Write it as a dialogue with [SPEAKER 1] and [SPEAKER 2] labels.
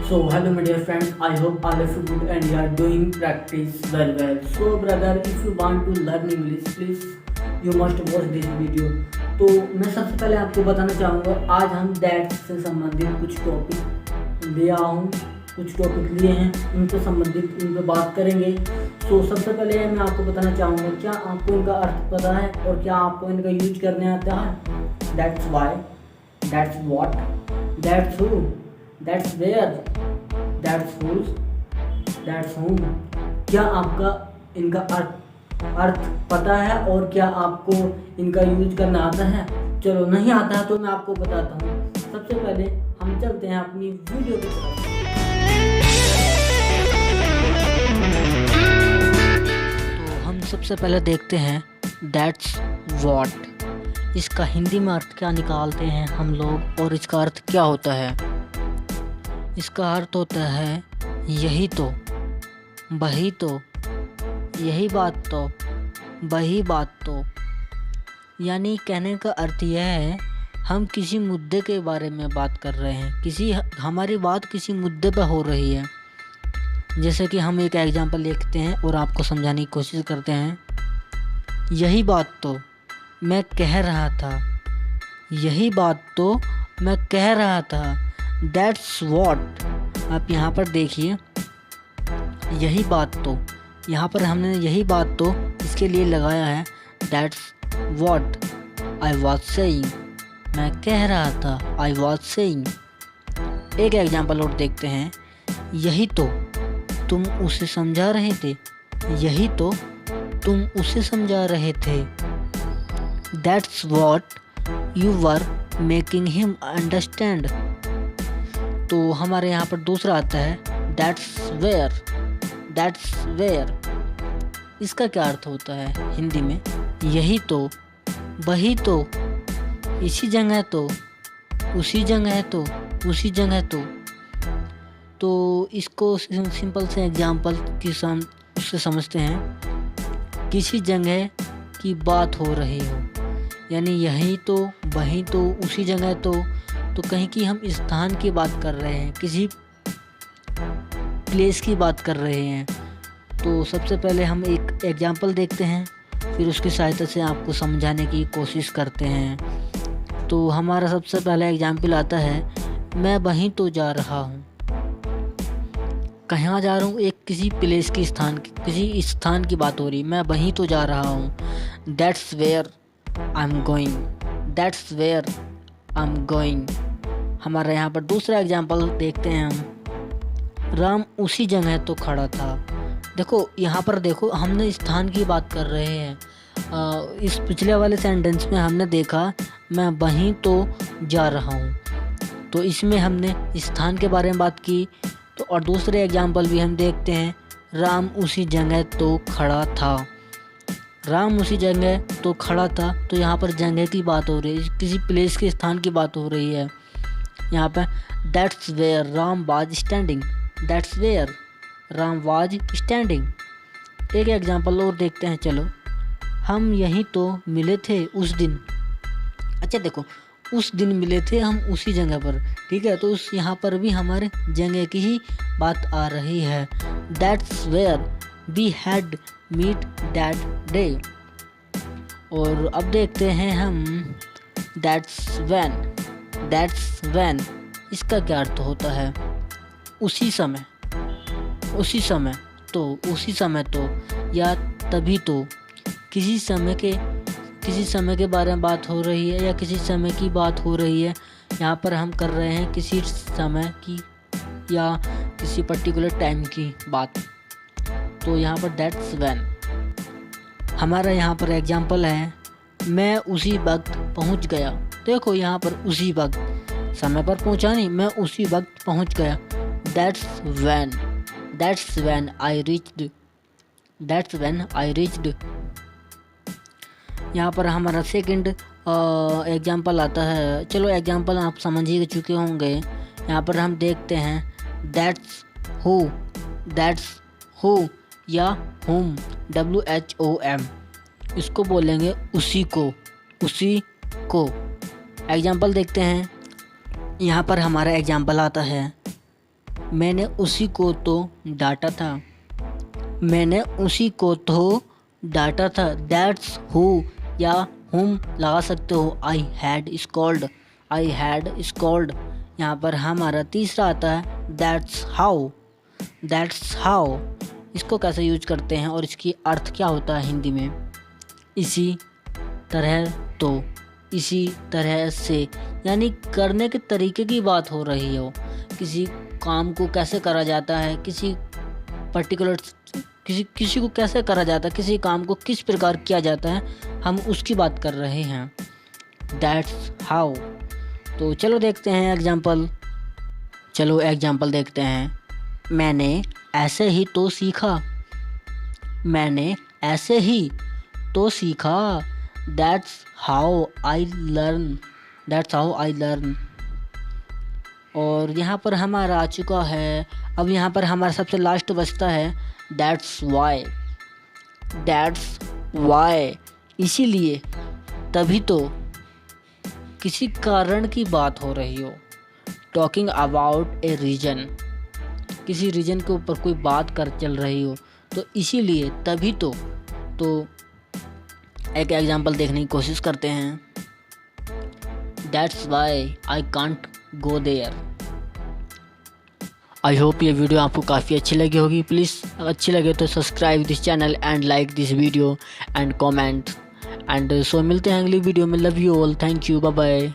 [SPEAKER 1] So hello my dear friends, I hope all of you good and you are doing practice very well. So brother, if you want to learn English, please you must watch this video. तो मैं सबसे पहले आपको बताना चाहूँगा, आज हम that से संबंधित कुछ टॉपिक लिया हूँ, कुछ टॉपिक लिए हैं, उनसे संबंधित उन पर बात करेंगे। तो सबसे पहले मैं आपको बताना चाहूँगा, क्या आपको इनका अर्थ पता है और क्या आपको इनका यूज करने आता है? That's why, that's what, that's who, that's where, that's whose, that's home. क्या आपका इनका अर्थ पता है और क्या आपको इनका यूज करना आता है? चलो नहीं आता है तो मैं आपको बताता हूँ। सबसे पहले हम चलते हैं अपनी वीडियो की तरफ। तो हम सबसे पहले देखते हैं दैट्स वॉट। इसका हिंदी में अर्थ क्या निकालते हैं हम लोग और इसका अर्थ क्या होता है? इसका अर्थ होता है यही तो, वही तो, यही बात तो, वही बात तो। यानी कहने का अर्थ यह है, हम किसी मुद्दे के बारे में बात कर रहे हैं, हमारी बात किसी मुद्दे पर हो रही है। जैसे कि हम एक एग्जांपल लिखते हैं और आपको समझाने की कोशिश करते हैं। यही बात तो मैं कह रहा था, यही बात तो मैं कह रहा था। That's what. आप यहाँ पर देखिए, यही बात तो, यहाँ पर हमने यही बात तो इसके लिए लगाया है that's what I was saying. मैं कह रहा था, आई वॉज सेइंग। एक एग्जाम्पल और देखते हैं। यही तो तुम उसे समझा रहे थे, यही तो तुम उसे समझा रहे थे। That's what you were making him understand. तो हमारे यहाँ पर दूसरा आता है दैट्स वेयर, दैट्स वेयर। इसका क्या अर्थ होता है हिंदी में? यही तो, वही तो, इसी जगह तो, उसी जगह तो, उसी जगह तो इसको सिंपल से एग्जाम्पल से समझते हैं। किसी जगह की बात हो रही हो, यानी यही तो, वही तो, उसी जगह तो कहीं की हम स्थान की बात कर रहे हैं, किसी प्लेस की बात कर रहे हैं। तो सबसे पहले हम एक एग्जाम्पल देखते हैं, फिर उसकी सहायता से आपको समझाने की कोशिश करते हैं। तो हमारा सबसे पहला एग्जाम्पल आता है, मैं वहीं तो जा रहा हूँ। कहाँ जा रहा हूँ? एक किसी प्लेस की किसी स्थान की बात हो रही, मैं वहीं तो जा रहा हूँ। That's where I am going, that's where I am going. हमारा यहाँ पर दूसरा एग्जाम्पल देखते हैं हम। राम उसी जगह तो खड़ा था। देखो यहाँ पर देखो, हमने स्थान की बात कर रहे हैं। इस पिछले वाले सेंटेंस में हमने देखा मैं वहीं तो जा रहा हूँ, तो इसमें हमने स्थान के बारे में बात की। तो और दूसरे एग्जाम्पल भी हम देखते हैं, राम उसी जगह तो खड़ा था। राम उसी जगह तो खड़ा था, तो यहाँ पर जगह की बात हो रही है, किसी प्लेस के स्थान की बात हो रही है। यहाँ पर that's where Ram was standing, that's where Ram was standing. एक एग्जाम्पल और देखते हैं। चलो, हम यहीं तो मिले थे उस दिन। अच्छा देखो, उस दिन मिले थे हम उसी जगह पर, ठीक है। तो उस यहाँ पर भी हमारे जगह की ही बात आ रही है। That's where we had meet that day. और अब देखते हैं हम दैट्स व्हेन, दैट्स व्हेन। इसका क्या अर्थ होता है? उसी समय, उसी समय तो, उसी समय तो, या तभी तो। किसी समय के बारे में बात हो रही है या किसी समय की बात हो रही है। यहाँ पर हम कर रहे हैं किसी समय की या किसी पर्टिकुलर टाइम की बात। तो यहाँ पर दैट्स व्हेन। हमारा यहाँ पर एग्जाम्पल है, मैं उसी वक्त पहुँच गया। देखो यहाँ पर उसी वक्त, समय पर पहुँचा नहीं, मैं उसी वक्त पहुँच गया। That's when, that's when I reached, that's when I reached. यहाँ पर हमारा सेकंड एग्जाम्पल आता है। चलो एग्जाम्पल आप समझ ही चुके होंगे। यहाँ पर हम देखते हैं दैट्स हु, दैट्स हु या हुम, WHOM। इसको बोलेंगे उसी को, उसी को। एग्जाम्पल देखते हैं। यहाँ पर हमारा एग्जाम्पल आता है, मैंने उसी को तो डांटा था। मैंने उसी को तो डांटा था। दैट्स हु या हुम लगा सकते हो। I had scold. I had scold. यहाँ पर हमारा तीसरा आता है दैट्स हाउ। दैट्स हाउ इसको कैसे यूज करते हैं और इसकी अर्थ क्या होता है हिंदी में? इसी तरह, तो, इसी तरह से, यानी करने के तरीके की बात हो रही हो। किसी काम को कैसे करा जाता है, किसी पर्टिकुलर किसी को कैसे करा जाता है, किसी काम को किस प्रकार किया जाता है, हम उसकी बात कर रहे हैं। That's how. तो चलो देखते हैं एग्जाम्पल। चलो एग्जाम्पल देखते हैं। मैंने ऐसे ही तो सीखा। मैंने ऐसे ही तो सीखा। That's how I learn. That's how I learn. और यहाँ पर हमारा आ चुका है। अब यहाँ पर हमारा सबसे लास्ट बचता है दैट्स वाई। दैट्स वाई इसीलिए, तभी तो, किसी कारण की बात हो रही हो। टॉकिंग अबाउट ए रीजन, किसी रीजन के ऊपर कोई बात कर चल रही हो, तो इसीलिए, तभी तो एक एग्जांपल देखने की कोशिश करते हैं। That's why I can't go there. I hope ये वीडियो आपको काफ़ी अच्छी लगी होगी। प्लीज़ अच्छी लगे तो subscribe this channel and like this video and comment and so मिलते हैं अगली वीडियो में। Love you all. Thank you. Bye bye.